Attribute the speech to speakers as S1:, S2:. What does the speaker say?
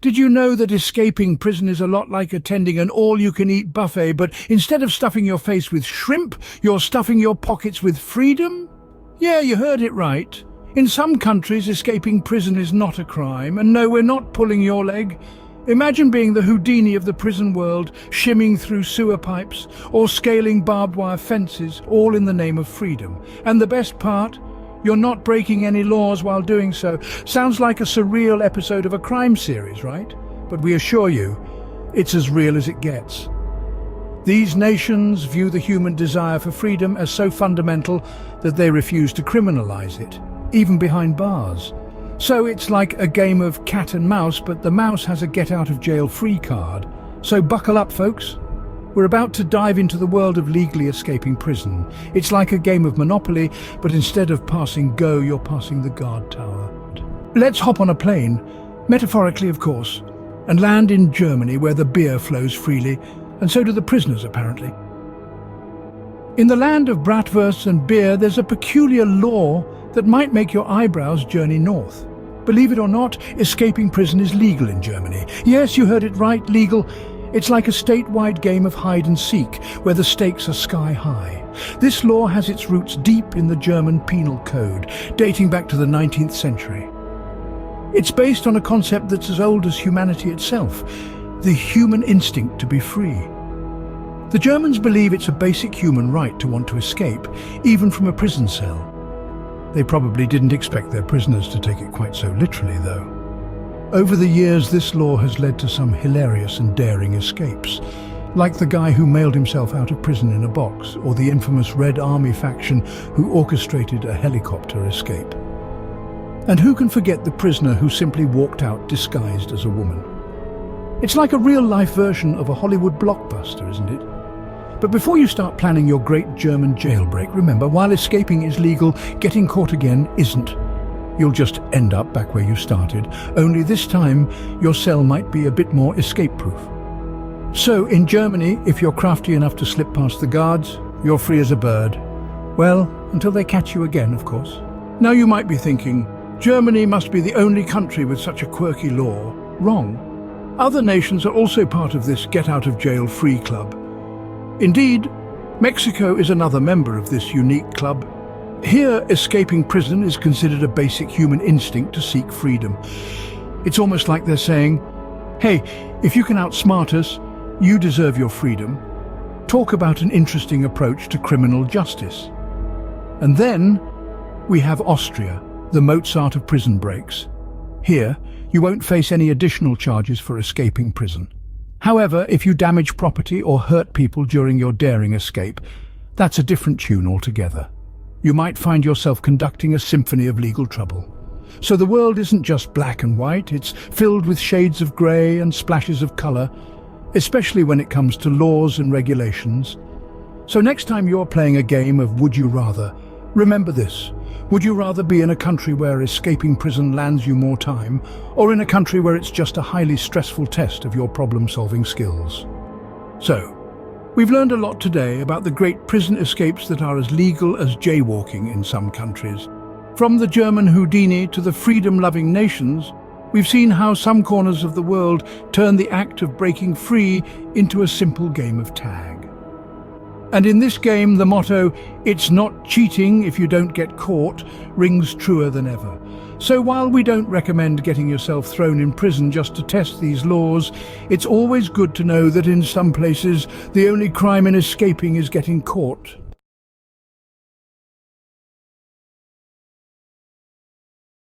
S1: Did you know that escaping prison is a lot like attending an all-you-can-eat buffet, but instead of stuffing your face with shrimp, you're stuffing your pockets with freedom? Yeah, you heard it right. In some countries, escaping prison is not a crime, and no, we're not pulling your leg. Imagine being the Houdini of the prison world, shimming through sewer pipes or scaling barbed wire fences, all in the name of freedom. And the best part? You're not breaking any laws while doing so. Sounds like a surreal episode of a crime series, right? But we assure you, it's as real as it gets. These nations view the human desire for freedom as so fundamental that they refuse to criminalize it, even behind bars. So it's like a game of cat and mouse, but the mouse has a get-out-of-jail-free card. So buckle up, folks. We're about to dive into the world of legally escaping prison. It's like a game of Monopoly, but instead of passing go, you're passing the guard tower. Let's hop on a plane, metaphorically of course, and land in Germany where the beer flows freely, and so do the prisoners apparently. In the land of bratwursts and beer, there's a peculiar law that might make your eyebrows journey north. Believe it or not, escaping prison is legal in Germany. Yes, you heard it right, legal. It's like a statewide game of hide and seek, where the stakes are sky high. This law has its roots deep in the German penal code, dating back to the 19th century. It's based on a concept that's as old as humanity itself, the human instinct to be free. The Germans believe it's a basic human right to want to escape, even from a prison cell. They probably didn't expect their prisoners to take it quite so literally, though. Over the years, this law has led to some hilarious and daring escapes, like the guy who mailed himself out of prison in a box, or the infamous Red Army faction who orchestrated a helicopter escape. And who can forget the prisoner who simply walked out disguised as a woman? It's like a real-life version of a Hollywood blockbuster, isn't it? But before you start planning your great German jailbreak, remember, while escaping is legal, getting caught again isn't. You'll just end up back where you started, only this time your cell might be a bit more escape-proof. So, in Germany, if you're crafty enough to slip past the guards, you're free as a bird. Well, until they catch you again, of course. Now you might be thinking, Germany must be the only country with such a quirky law. Wrong. Other nations are also part of this get-out-of-jail-free club. Indeed, Mexico is another member of this unique club. Here, escaping prison is considered a basic human instinct to seek freedom. It's almost like they're saying, hey, if you can outsmart us, you deserve your freedom. Talk about an interesting approach to criminal justice. And then we have Austria, the Mozart of prison breaks. Here, you won't face any additional charges for escaping prison. However, if you damage property or hurt people during your daring escape, that's a different tune altogether. You might find yourself conducting a symphony of legal trouble. So the world isn't just black and white, it's filled with shades of grey and splashes of colour, especially when it comes to laws and regulations. So next time you're playing a game of Would You Rather, remember this. Would you rather be in a country where escaping prison lands you more time, or in a country where it's just a highly stressful test of your problem-solving skills? So, we've learned a lot today about the great prison escapes that are as legal as jaywalking in some countries. From the German Houdini to the freedom-loving nations, we've seen how some corners of the world turn the act of breaking free into a simple game of tag. And in this game, the motto, "It's not cheating if you don't get caught," rings truer than ever. So while we don't recommend getting yourself thrown in prison just to test these laws, it's always good to know that in some places, the only crime in escaping is getting caught.